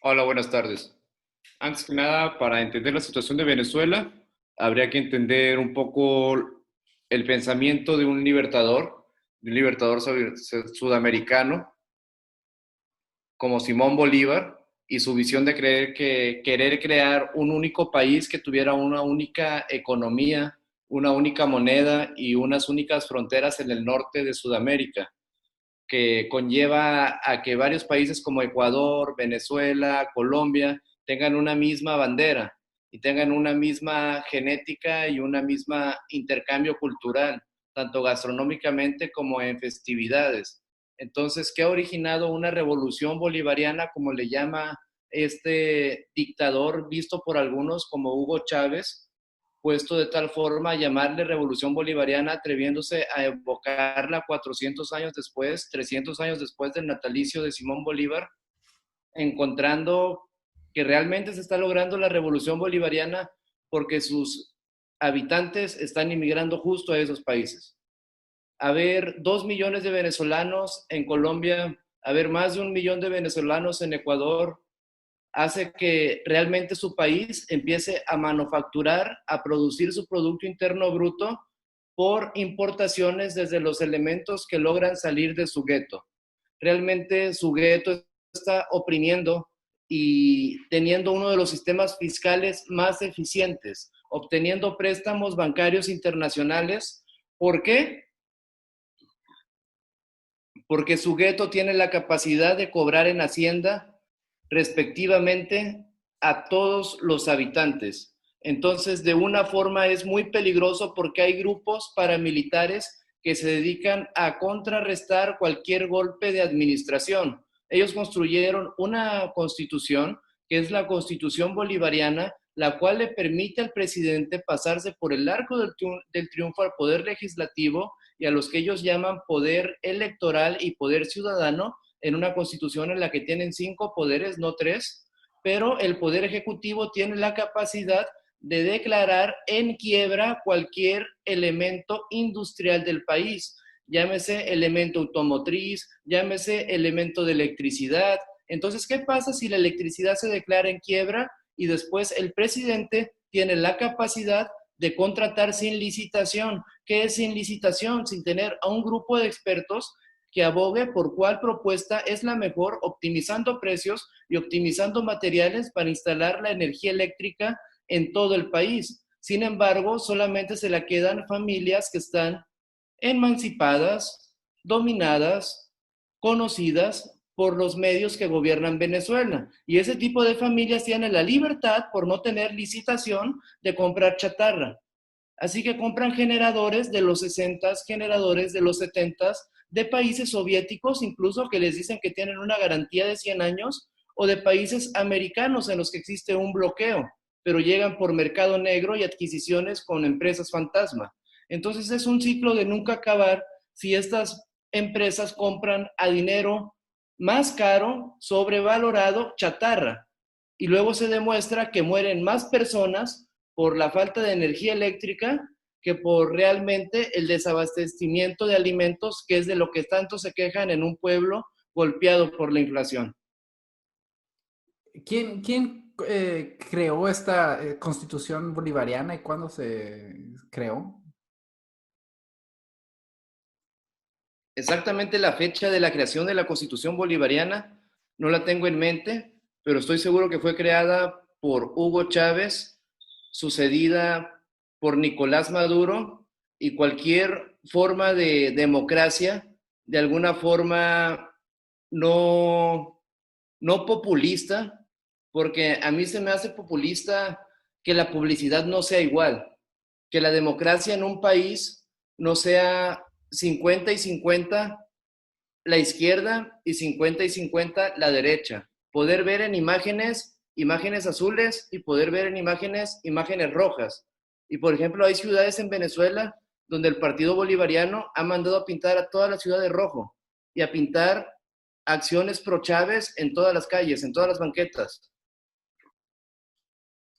Hola, buenas tardes. Antes que nada, para entender la situación de Venezuela, habría que entender un poco el pensamiento de un libertador sudamericano como Simón Bolívar y su visión de querer crear un único país que tuviera una única economía, una única moneda y unas únicas fronteras en el norte de Sudamérica, que conlleva a que varios países como Ecuador, Venezuela, Colombia tengan una misma bandera y tengan una misma genética y una misma intercambio cultural, tanto gastronómicamente como en festividades. Entonces, ¿qué ha originado una revolución bolivariana, como le llama este dictador visto por algunos como Hugo Chávez, puesto de tal forma a llamarle revolución bolivariana, atreviéndose a evocarla 400 años después, 300 años después del natalicio de Simón Bolívar, encontrando que realmente se está logrando la revolución bolivariana porque sus habitantes están inmigrando justo a esos países. Haber 2 millones de venezolanos en Colombia, haber más de 1 millón de venezolanos en Ecuador, hace que realmente su país empiece a manufacturar, a producir su Producto Interno Bruto por importaciones desde los elementos que logran salir de su gueto. Realmente su gueto está oprimiendo y teniendo uno de los sistemas fiscales más eficientes, obteniendo préstamos bancarios internacionales. ¿Por qué? Porque su gueto tiene la capacidad de cobrar en Hacienda respectivamente a todos los habitantes. Entonces, de una forma es muy peligroso porque hay grupos paramilitares que se dedican a contrarrestar cualquier golpe de administración. Ellos construyeron una constitución, que es la constitución bolivariana, la cual le permite al presidente pasarse por el arco del triunfo al poder legislativo y a los que ellos llaman poder electoral y poder ciudadano, en una constitución en la que tienen 5 poderes, no 3, pero el poder ejecutivo tiene la capacidad de declarar en quiebra cualquier elemento industrial del país, llámese elemento automotriz, llámese elemento de electricidad. Entonces, ¿qué pasa si la electricidad se declara en quiebra y después el presidente tiene la capacidad de contratar sin licitación? ¿Qué es sin licitación? Sin tener a un grupo de expertos que abogue por cuál propuesta es la mejor, optimizando precios y optimizando materiales para instalar la energía eléctrica en todo el país. Sin embargo, solamente se la quedan familias que están emancipadas, dominadas, conocidas por los medios que gobiernan Venezuela. Y ese tipo de familias tienen la libertad, por no tener licitación, de comprar chatarra. Así que compran generadores de los 60, generadores de los 70, de países soviéticos, incluso que les dicen que tienen una garantía de 100 años, o de países americanos en los que existe un bloqueo, pero llegan por mercado negro y adquisiciones con empresas fantasma. Entonces es un ciclo de nunca acabar si estas empresas compran a dinero más caro, sobrevalorado, chatarra. Y luego se demuestra que mueren más personas por la falta de energía eléctrica que por realmente el desabastecimiento de alimentos, que es de lo que tanto se quejan en un pueblo golpeado por la inflación. ¿Quién creó esta constitución bolivariana y cuándo se creó? Exactamente la fecha de la creación de la Constitución bolivariana no la tengo en mente, pero estoy seguro que fue creada por Hugo Chávez, sucedida por Nicolás Maduro, y cualquier forma de democracia, de alguna forma no, no populista, porque a mí se me hace populista que la publicidad no sea igual, que la democracia en un país no sea 50 y 50 la izquierda y 50 y 50 la derecha. Poder ver en imágenes, imágenes azules y poder ver en imágenes, imágenes rojas. Y por ejemplo, hay ciudades en Venezuela donde el Partido Bolivariano ha mandado a pintar a toda la ciudad de rojo y a pintar acciones pro Chávez en todas las calles, en todas las banquetas.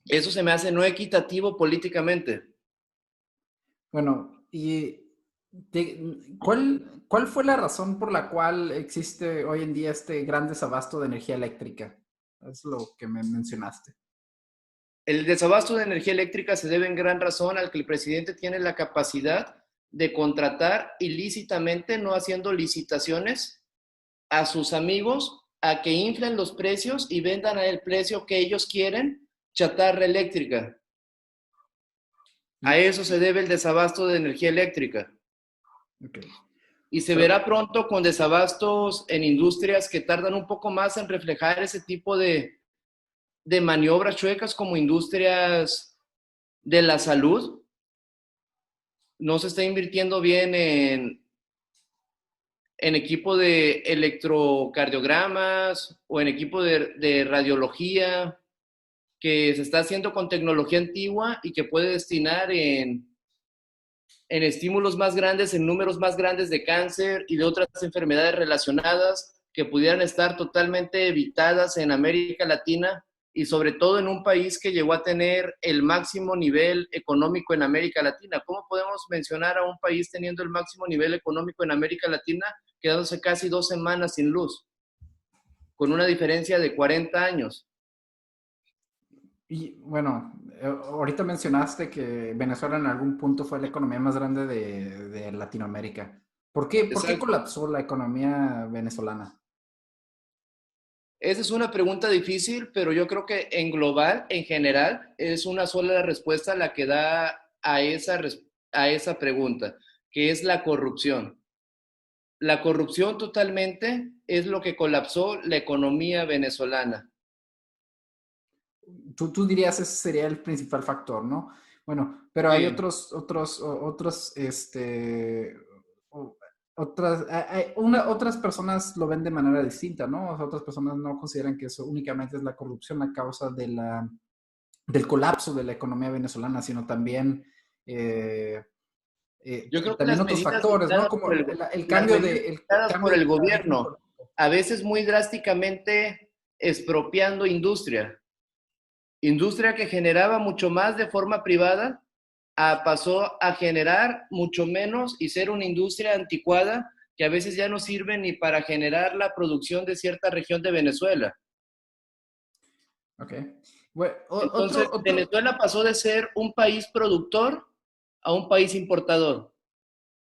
Eso se me hace no equitativo políticamente. Bueno, ¿cuál fue la razón por la cual existe hoy en día este gran desabasto de energía eléctrica? Es lo que me mencionaste. El desabasto de energía eléctrica se debe en gran razón al que el presidente tiene la capacidad de contratar ilícitamente, no haciendo licitaciones, a sus amigos a que inflen los precios y vendan al precio que ellos quieren chatarra eléctrica. A eso se debe el desabasto de energía eléctrica. Okay. Y se verá pronto con desabastos en industrias que tardan un poco más en reflejar ese tipo de maniobras chuecas, como industrias de la salud. No se está invirtiendo bien en equipo de electrocardiogramas o en equipo de radiología, que se está haciendo con tecnología antigua y que puede destinar en estímulos más grandes, en números más grandes de cáncer y de otras enfermedades relacionadas que pudieran estar totalmente evitadas en América Latina y sobre todo en un país que llegó a tener el máximo nivel económico en América Latina. ¿Cómo podemos mencionar a un país teniendo el máximo nivel económico en América Latina, quedándose casi 2 semanas sin luz, con una diferencia de 40 años? Y bueno, ahorita mencionaste que Venezuela en algún punto fue la economía más grande de Latinoamérica. ¿Por qué Exacto. colapsó la economía venezolana? Esa es una pregunta difícil, pero yo creo que en global, en general, es una sola respuesta la que da a esa pregunta, que es la corrupción. La corrupción totalmente es lo que colapsó la economía venezolana. Tú dirías ese sería el principal factor, ¿no? Bueno, pero hay Sí, o- otras personas lo ven de manera distinta, ¿no? O sea, otras personas no consideran que eso únicamente es la corrupción la causa del colapso de la economía venezolana, sino también, eh, yo creo que también otros factores, ¿no? Como las medidas el dictadas por cambio el de paradigma gobierno, político. a veces muy drásticamente expropiando industria que generaba mucho más de forma privada, pasó a generar mucho menos y ser una industria anticuada que a veces ya no sirve ni para generar la producción de cierta región de Venezuela. Ok. Bueno, Entonces, Venezuela pasó de ser un país productor a un país importador.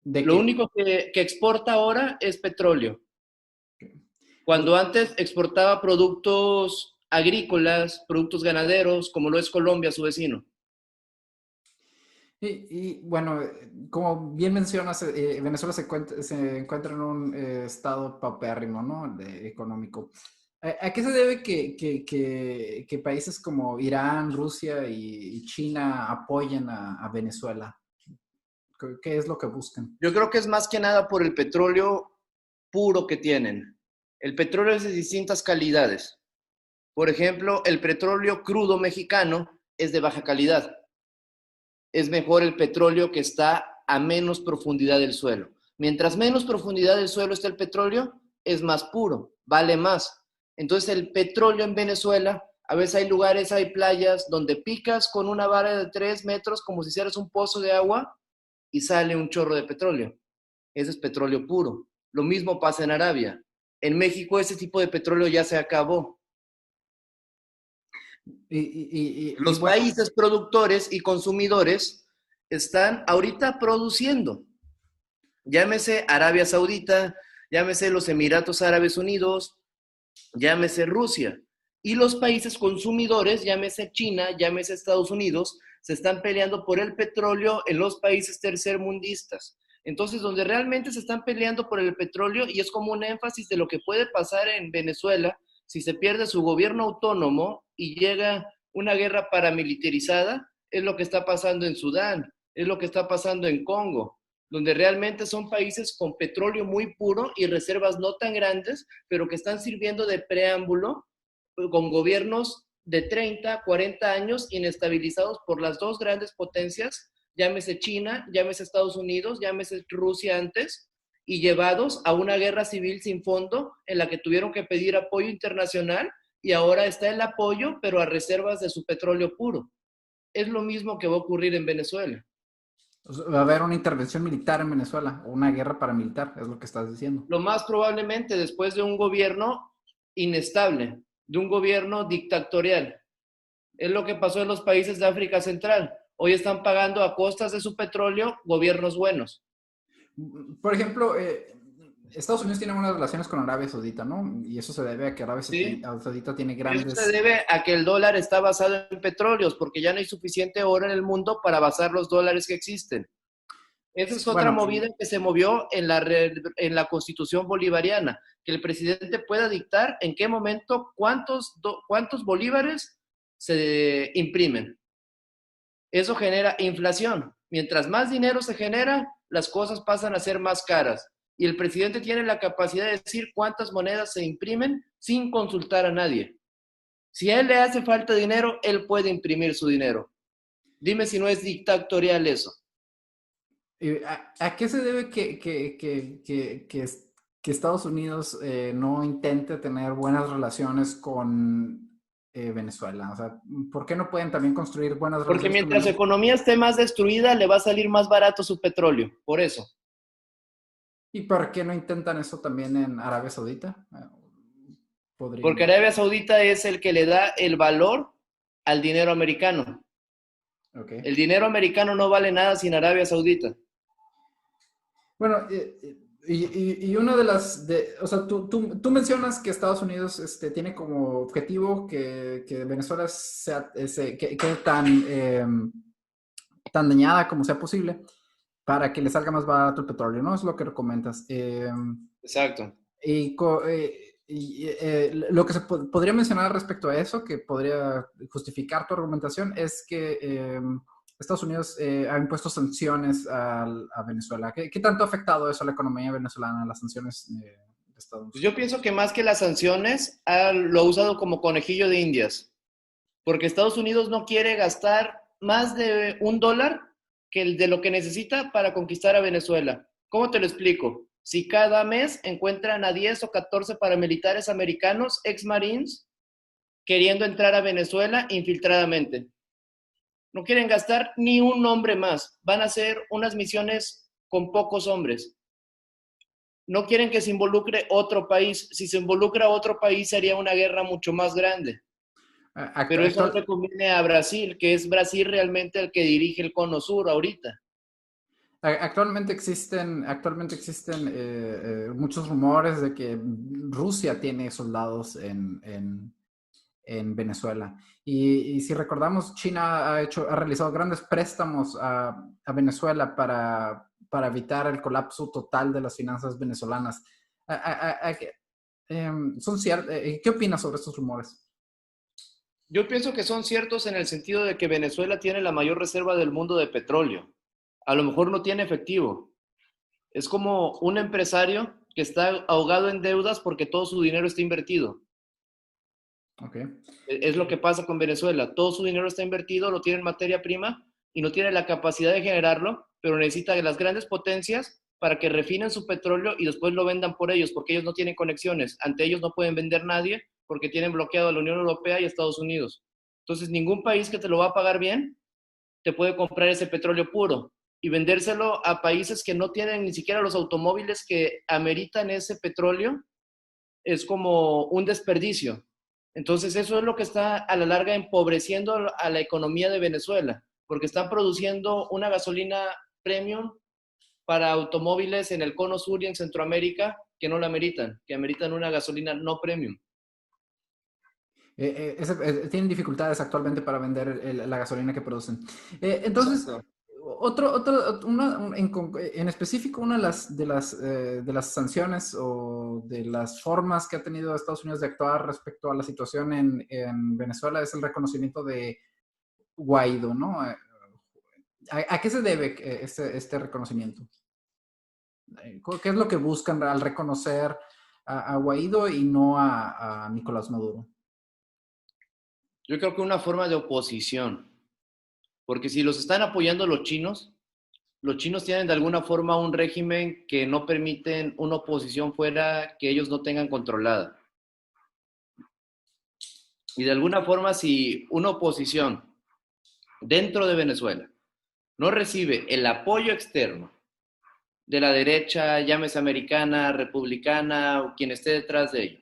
¿de Lo qué? único que exporta ahora es petróleo, Pues, cuando antes exportaba productos agrícolas, productos ganaderos, como lo es Colombia, su vecino. bueno, como bien mencionas, Venezuela se encuentra en un estado paupérrimo, ¿no? Económico. ¿A qué se debe que países como Irán, Rusia y China apoyen a Venezuela? ¿Qué es lo que buscan? Yo creo que es más que nada por el petróleo puro que tienen. El petróleo es de distintas calidades. Por ejemplo, el petróleo crudo mexicano es de baja calidad. Es mejor el petróleo que está a menos profundidad del suelo. Mientras menos profundidad del suelo está el petróleo, es más puro, vale más. Entonces el petróleo en Venezuela, a veces hay lugares, hay playas donde picas con una vara de 3 metros como si hicieras un pozo de agua y sale un chorro de petróleo. Ese es petróleo puro. Lo mismo pasa en Arabia. En México ese tipo de petróleo ya se acabó. Los Bueno, países productores y consumidores están ahorita produciendo. Llámese Arabia Saudita, llámese los Emiratos Árabes Unidos, llámese Rusia. Y los países consumidores, llámese China, llámese Estados Unidos, se están peleando por el petróleo en los países tercermundistas. Entonces, donde realmente se están peleando por el petróleo, y es como un énfasis de lo que puede pasar en Venezuela si se pierde su gobierno autónomo y llega una guerra paramilitarizada, es lo que está pasando en Sudán, es lo que está pasando en Congo, donde realmente son países con petróleo muy puro y reservas no tan grandes, pero que están sirviendo de preámbulo con gobiernos de 30, 40 años inestabilizados por las dos grandes potencias, llámese China, llámese Estados Unidos, llámese Rusia antes, y llevados a una guerra civil sin fondo en la que tuvieron que pedir apoyo internacional y ahora está el apoyo, pero a reservas de su petróleo puro. Es lo mismo que va a ocurrir en Venezuela. va a haber una intervención militar en Venezuela, o una guerra paramilitar, es lo que estás diciendo. Lo más probablemente después de un gobierno inestable, de un gobierno dictatorial. Es lo que pasó en los países de África Central. Hoy están pagando a costas de su petróleo gobiernos buenos. Por ejemplo, Estados Unidos tiene buenas relaciones con Arabia Saudita, ¿no? Y eso se debe a que Arabia ¿Sí? Saudita tiene Eso se grandes... debe a que el dólar está basado en petróleos, porque ya no hay suficiente oro en el mundo para basar los dólares que existen. Esa es otra Bueno, movida que se movió en la Constitución bolivariana, que el presidente pueda dictar en qué momento cuántos bolívares se imprimen. Eso genera inflación. Mientras más dinero se genera, las cosas pasan a ser más caras. Y el presidente tiene la capacidad de decir cuántas monedas se imprimen sin consultar a nadie. Si a él le hace falta dinero, él puede imprimir su dinero. Dime si no es dictatorial eso. ¿A qué se debe que Estados Unidos no intente tener buenas relaciones con Venezuela? O sea, ¿por qué no pueden también construir buenas Porque relaciones con mientras su Venezuela? economía esté más destruida, le va a salir más barato su petróleo. Por eso. ¿Y por qué no intentan eso también en Arabia Saudita? Porque Podrían. Arabia Saudita es el que le da el valor al dinero americano. Ok. El dinero americano no vale nada sin Arabia Saudita. Bueno, y una de o sea, tú mencionas que Estados Unidos tiene como objetivo que Venezuela quede tan dañada como sea posible para que le salga más barato el petróleo, ¿no? Es lo que comentas. Exacto. Lo que podría mencionar respecto a eso, que podría justificar tu argumentación, es que Estados Unidos ha impuesto sanciones a Venezuela. ¿Qué tanto ha afectado eso a la economía venezolana, las sanciones de Pues Estados yo pienso que más que las sanciones, lo ha usado como conejillo de indias. Porque Estados Unidos no quiere gastar más de $1 que el de lo que necesita para conquistar a Venezuela. ¿Cómo te lo explico? Si cada mes encuentran a 10 o 14 paramilitares americanos, ex-marines, queriendo entrar a Venezuela infiltradamente. No quieren gastar ni un hombre más. Van a hacer unas misiones con pocos hombres. No quieren que se involucre otro país. Si se involucra otro país sería una guerra mucho más grande. Pero eso no Actual, le conviene a Brasil, que es Brasil realmente el que dirige el cono sur ahorita. actualmente existen muchos rumores de que Rusia tiene soldados en Venezuela. Y si recordamos, China ha realizado grandes préstamos a Venezuela para evitar el colapso total de las finanzas venezolanas. ¿Qué opinas sobre estos rumores? Yo pienso que son ciertos en el sentido de que Venezuela tiene la mayor reserva del mundo de petróleo. A lo mejor no tiene efectivo. Es como un empresario que está ahogado en deudas porque todo su dinero está invertido. Okay. Es lo que pasa con Venezuela. Todo su dinero está invertido, lo tiene en materia prima y no tiene la capacidad de generarlo, pero necesita de las grandes potencias para que refinen su petróleo y después lo vendan por ellos, porque ellos no tienen conexiones. Ante ellos no pueden vender nadie porque tienen bloqueado a la Unión Europea y a Estados Unidos. Entonces, ningún país que te lo va a pagar bien te puede comprar ese petróleo puro y vendérselo a países que no tienen ni siquiera los automóviles que ameritan ese petróleo. Es como un desperdicio. Entonces eso es lo que está a la larga empobreciendo a la economía de Venezuela, porque están produciendo una gasolina premium para automóviles en el cono sur y en Centroamérica que no la ameritan, que ameritan una gasolina no premium. Tienen dificultades actualmente para vender la gasolina que producen. Entonces, Exacto. en específico, una de las sanciones o de las formas que ha tenido Estados Unidos de actuar respecto a la situación en Venezuela es el reconocimiento de Guaidó, ¿no? ¿A qué se debe este reconocimiento? ¿Qué es lo que buscan al reconocer a Guaidó y no a Nicolás Maduro? Yo creo que una forma de oposición, porque si los están apoyando los chinos tienen de alguna forma un régimen que no permiten una oposición fuera que ellos no tengan controlada. Y de alguna forma, si una oposición dentro de Venezuela no recibe el apoyo externo de la derecha, llámese americana, republicana o quien esté detrás de ello,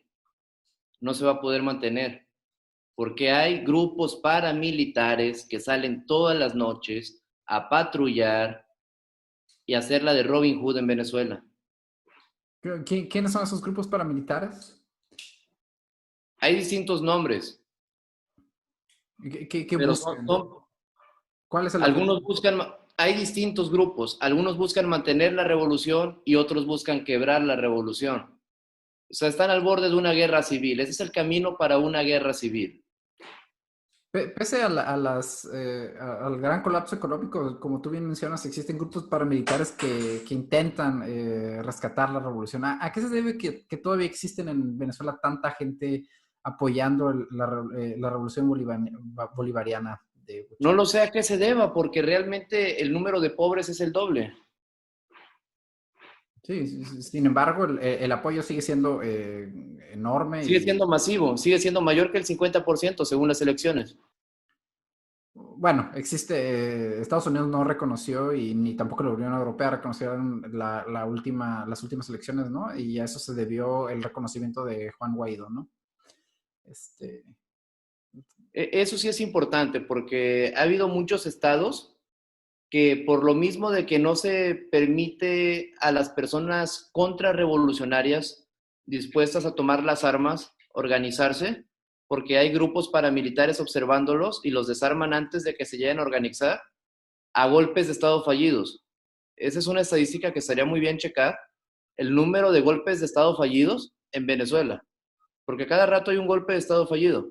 no se va a poder mantener, porque hay grupos paramilitares que salen todas las noches a patrullar y hacer la de Robin Hood en Venezuela. ¿Quiénes son esos grupos paramilitares? Hay distintos nombres, ¿Qué pero buscan? ¿Cuál es el algunos objetivo? buscan, hay distintos grupos, algunos buscan mantener la revolución y otros buscan quebrar la revolución. O sea, están al borde de una guerra civil. Ese es el camino para una guerra civil. Pese al gran colapso económico, como tú bien mencionas, existen grupos paramilitares que intentan rescatar la revolución. ¿A qué se debe que todavía existen en Venezuela tanta gente apoyando la revolución bolivariana de No lo Chávez? sé a qué se deba, porque realmente el número de pobres es el doble. Sí, sin embargo, el apoyo sigue siendo enorme Sigue y, siendo masivo, sigue siendo mayor que el 50% según las elecciones. bueno, Estados Unidos no reconoció y ni tampoco la Unión Europea reconocieron las últimas elecciones, ¿no? Y a eso se debió el reconocimiento de Juan Guaidó, ¿no? Este, Eso sí es importante, porque ha habido muchos estados que por lo mismo de que no se permite a las personas contrarrevolucionarias dispuestas a tomar las armas organizarse, porque hay grupos paramilitares observándolos y los desarman antes de que se lleguen a organizar, a golpes de estado fallidos. Esa es una estadística que estaría muy bien checar, el número de golpes de estado fallidos en Venezuela, porque cada rato hay un golpe de estado fallido.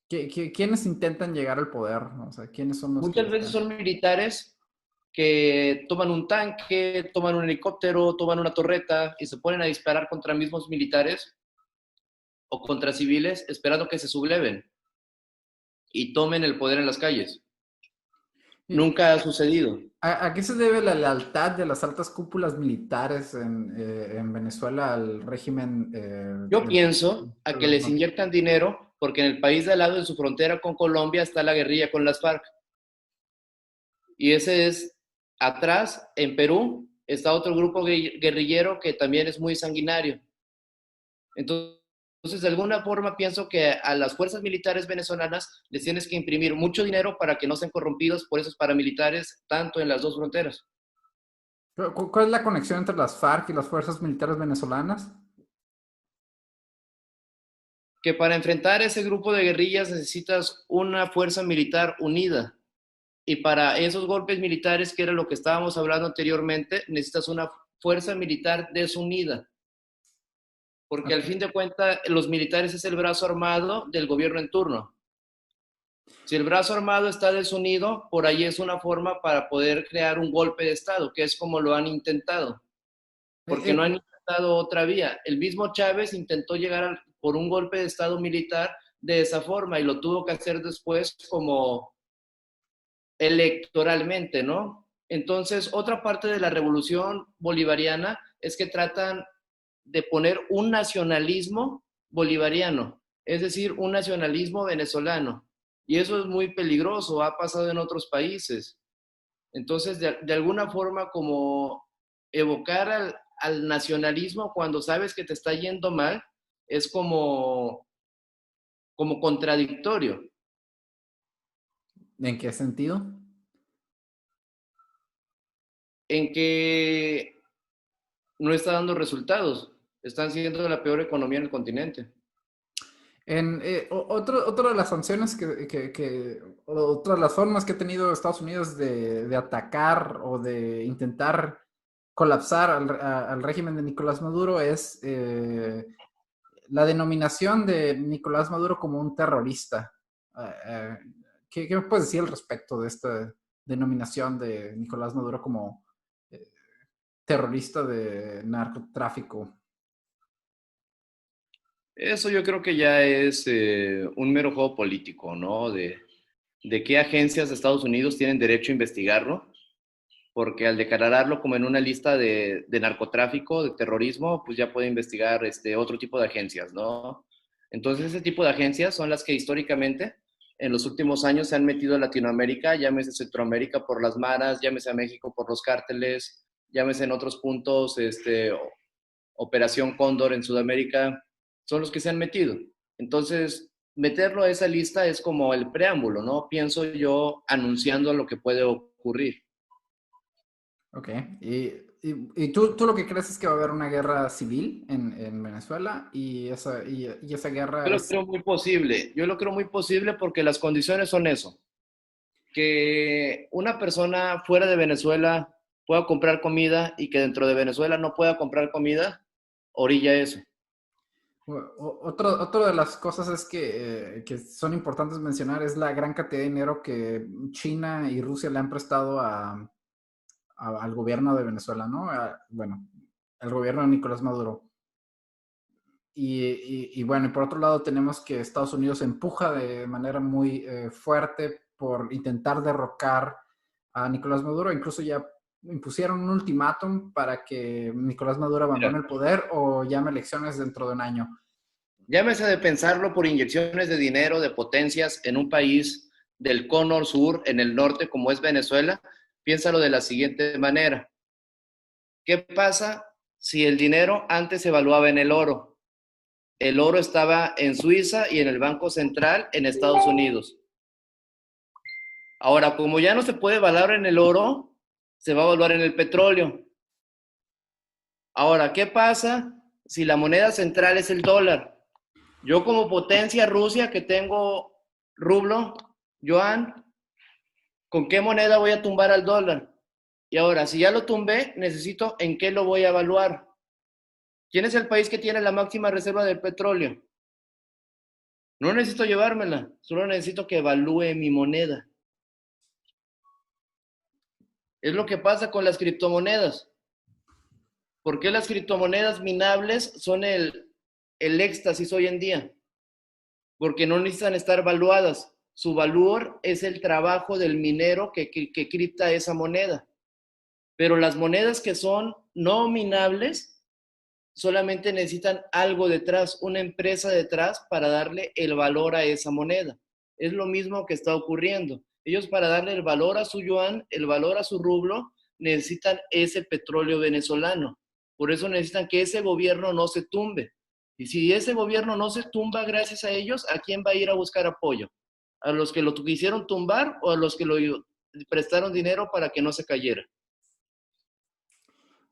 ¿Quiénes intentan llegar al poder? ¿No? O sea, ¿quiénes son los que Muchas veces están? son militares que toman un tanque, toman un helicóptero, toman una torreta y se ponen a disparar contra mismos militares o contra civiles esperando que se subleven y tomen el poder en las calles. Nunca ha sucedido. ¿A qué se debe la lealtad de las altas cúpulas militares en Venezuela al régimen Yo pienso a que les inyectan dinero porque en el país de al lado, en su frontera con Colombia, está la guerrilla con las FARC. Y ese es atrás, en Perú, está otro grupo guerrillero que también es muy sanguinario. Entonces, de alguna forma pienso que a las fuerzas militares venezolanas les tienes que imprimir mucho dinero para que no sean corrompidos por esos paramilitares, tanto en las dos fronteras. ¿Cuál es la conexión entre las FARC y las fuerzas militares venezolanas? Que para enfrentar ese grupo de guerrillas necesitas una fuerza militar unida. Y para esos golpes militares, que era lo que estábamos hablando anteriormente, necesitas una fuerza militar desunida. Porque al Okay. fin de cuentas, los militares es el brazo armado del gobierno en turno. Si el brazo armado está desunido, por ahí es una forma para poder crear un golpe de Estado, que es como lo han intentado, porque no han intentado otra vía. El mismo Chávez intentó llegar por un golpe de Estado militar de esa forma y lo tuvo que hacer después como electoralmente, ¿no? Entonces, otra parte de la revolución bolivariana es que tratan de poner un nacionalismo bolivariano, es decir, un nacionalismo venezolano. Y eso es muy peligroso, ha pasado en otros países. Entonces, de alguna forma, como evocar al nacionalismo cuando sabes que te está yendo mal, es como contradictorio. ¿En qué sentido? En que no está dando resultados. Están siendo la peor economía en el continente. Otra de las sanciones otra de las formas que ha tenido Estados Unidos de atacar o de intentar colapsar al régimen de Nicolás Maduro es la denominación de Nicolás Maduro como un terrorista. ¿Qué me puedes decir al respecto de esta denominación de Nicolás Maduro como eh, terrorista de narcotráfico? Eso yo creo que ya es un mero juego político, ¿no? De qué agencias de Estados Unidos tienen derecho a investigarlo, porque al declararlo como en una lista de narcotráfico, de terrorismo, pues ya puede investigar otro tipo de agencias, ¿no? Entonces, ese tipo de agencias son las que históricamente en los últimos años se han metido a Latinoamérica, llámese Centroamérica por las maras, llámese a México por los cárteles, llámese en otros puntos, Operación Cóndor en Sudamérica. son los que se han metido. Entonces, meterlo a esa lista es como el preámbulo, ¿no? Pienso yo anunciando lo que puede ocurrir. Ok. ¿Y tú lo que crees es que va a haber una guerra civil en Venezuela y esa guerra Yo lo es... creo muy posible. Yo lo creo muy posible porque las condiciones son eso. Que una persona fuera de Venezuela pueda comprar comida y que dentro de Venezuela no pueda comprar comida, orilla eso. Otro de las cosas es que son importantes mencionar es la gran cantidad de dinero que China y Rusia le han prestado al gobierno de Venezuela, ¿no? Bueno, al gobierno de Nicolás Maduro. Y bueno, y por otro lado tenemos que Estados Unidos empuja de manera muy fuerte por intentar derrocar a Nicolás Maduro. Incluso ya impusieron un ultimátum para que Nicolás Maduro abandone Mira, el poder o llame elecciones dentro de un año. llámese de pensarlo por inyecciones de dinero de potencias en un país del cono sur, en el norte, como es Venezuela, piénsalo de la siguiente manera. ¿Qué pasa si el dinero antes se evaluaba en el oro? El oro estaba en Suiza y en el Banco Central en Estados Unidos. Ahora, como ya no se puede evaluar en el oro, se va a evaluar en el petróleo. Ahora, ¿qué pasa si la moneda central es el dólar? Yo como potencia Rusia que tengo rublo, yuan, ¿con qué moneda voy a tumbar al dólar? Y ahora, si ya lo tumbé, necesito en qué lo voy a evaluar. ¿Quién es el país que tiene la máxima reserva de petróleo? No necesito llevármela, solo necesito que evalúe mi moneda. Es lo que pasa con las criptomonedas. ¿Por qué las criptomonedas minables son el éxtasis hoy en día? Porque no necesitan estar valuadas. Su valor es el trabajo del minero que cripta esa moneda. Pero las monedas que son no minables solamente necesitan algo detrás, una empresa detrás para darle el valor a esa moneda. Es lo mismo que está ocurriendo. Ellos para darle el valor a su yuan, el valor a su rublo, necesitan ese petróleo venezolano. Por eso necesitan que ese gobierno no se tumbe. Y si ese gobierno no se tumba gracias a ellos, ¿a quién va a ir a buscar apoyo? ¿A los que lo quisieron tumbar o a los que lo prestaron dinero para que no se cayera?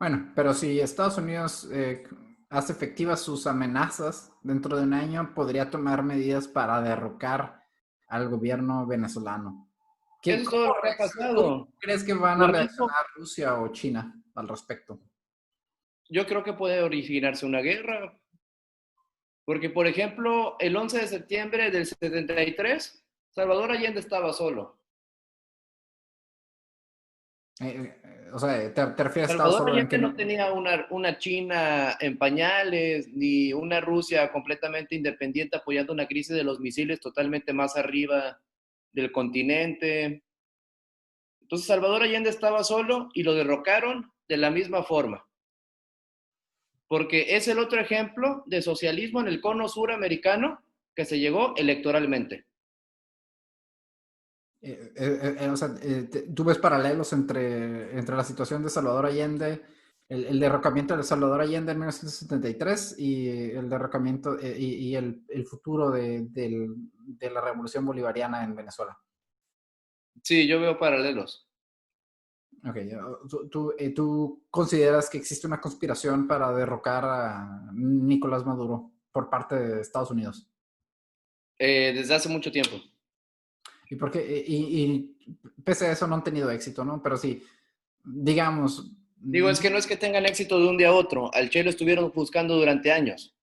Bueno, pero si Estados Unidos hace efectivas sus amenazas dentro de un año, podría tomar medidas para derrocar al gobierno venezolano. Eso es todo lo que ha ¿Cómo pasado. crees que van a Lo mismo, reaccionar Rusia o China al respecto? yo creo que puede originarse una guerra, porque por ejemplo, el 11 de septiembre del 73, Salvador Allende estaba solo. O sea, ¿te refieres a Estados Salvador solo en que Allende no? no tenía una China en pañales, ni una Rusia completamente independiente apoyando una crisis de los misiles totalmente más arriba del continente. Entonces Salvador Allende estaba solo y lo derrocaron de la misma forma, porque es el otro ejemplo de socialismo en el cono suramericano que se llegó electoralmente. O sea, tú ves paralelos entre la situación de Salvador Allende, el derrocamiento de Salvador Allende en 1973 y el derrocamiento y el futuro de la revolución bolivariana en Venezuela. Sí, yo veo paralelos. Ok, ¿tú consideras que existe una conspiración para derrocar a Nicolás Maduro por parte de Estados Unidos? Desde hace mucho tiempo. ¿Y por qué? Y pese a eso no han tenido éxito, ¿no? Pero sí, digamos, Digo, es que no es que tengan éxito de un día a otro. Al Che lo estuvieron buscando durante años.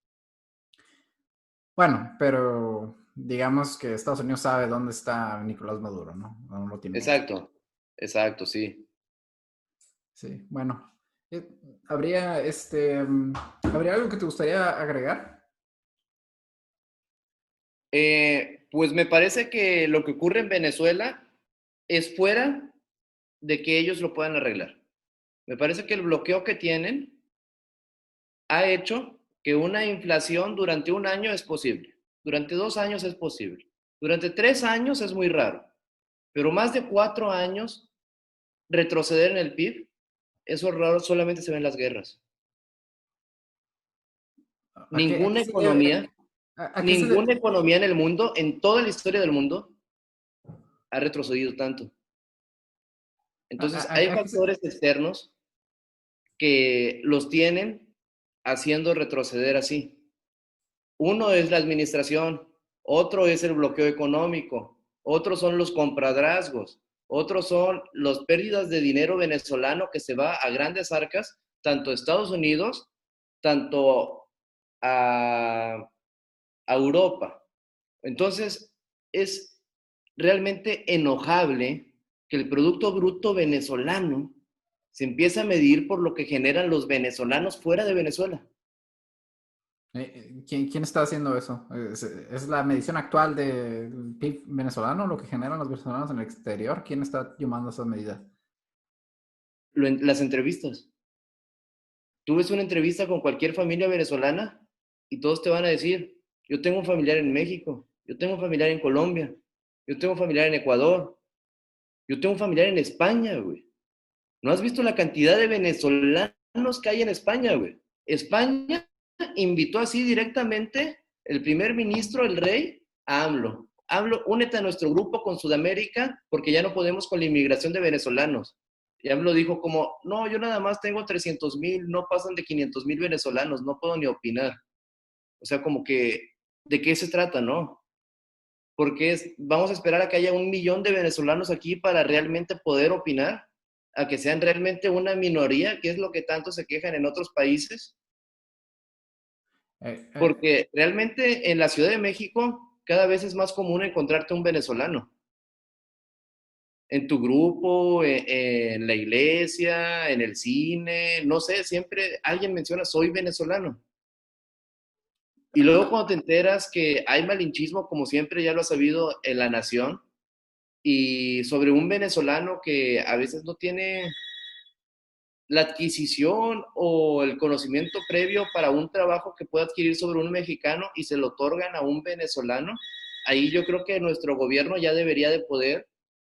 bueno, pero digamos que Estados Unidos sabe dónde está Nicolás Maduro, ¿no? No lo tiene éxito. Exacto, exacto, sí. Sí, bueno. Eh, ¿Habría algo que te gustaría agregar? Pues me parece que lo que ocurre en Venezuela es fuera de que ellos lo puedan arreglar. Me parece que el bloqueo que tienen ha hecho que una inflación durante un año es posible. Durante 2 años es posible. Durante 3 años es muy raro. Pero más de 4 años retroceder en el PIB, eso raro solamente se ve en las guerras. a qué Ninguna se debe, economía, a qué se debe? ninguna economía en el mundo, en toda la historia del mundo, ha retrocedido tanto. Entonces, hay A qué se- factores externos que los tienen haciendo retroceder así. Uno es la administración, otro es el bloqueo económico, otros son los compadrazgos, otros son las pérdidas de dinero venezolano que se va a grandes arcas, tanto a Estados Unidos, tanto a Europa. Entonces, es realmente enojable que el Producto Bruto venezolano se empiece a medir por lo que generan los venezolanos fuera de Venezuela. ¿Quién está haciendo eso? ¿Es la medición actual del PIB venezolano, lo que generan los venezolanos en el exterior? ¿Quién está tomando esas medidas? Las entrevistas. Tú ves una entrevista con cualquier familia venezolana y todos te van a decir, yo tengo un familiar en México, yo tengo un familiar en Colombia, yo tengo un familiar en Ecuador, yo tengo un familiar en España, güey. ¿No has visto la cantidad de venezolanos que hay en España, güey? España invitó así directamente el primer ministro, el rey, a AMLO. AMLO, únete a nuestro grupo con Sudamérica porque ya no podemos con la inmigración de venezolanos. Y AMLO dijo como, no, yo nada más tengo 300,000, no pasan de 500,000 venezolanos, no puedo ni opinar. O sea, como que, ¿de qué se trata, no? Porque vamos a esperar a que haya 1 millón de venezolanos aquí para realmente poder opinar, a que sean realmente una minoría, que es lo que tanto se quejan en otros países. Eh, eh, Porque realmente en la Ciudad de México cada vez es más común encontrarte un venezolano en tu grupo, en la iglesia, en el cine, no sé, siempre alguien menciona soy venezolano. Y luego cuando te enteras que hay malinchismo, como siempre ya lo has sabido en la nación, y sobre un venezolano que a veces no tiene la adquisición o el conocimiento previo para un trabajo que pueda adquirir sobre un mexicano y se lo otorgan a un venezolano, ahí yo creo que nuestro gobierno ya debería de poder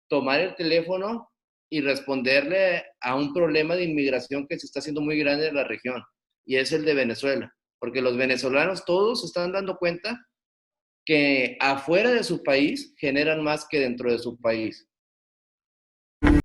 tomar el teléfono y responderle a un problema de inmigración que se está haciendo muy grande en la región, y es el de Venezuela, porque los venezolanos todos se están dando cuenta que afuera de su país generan más que dentro de su país.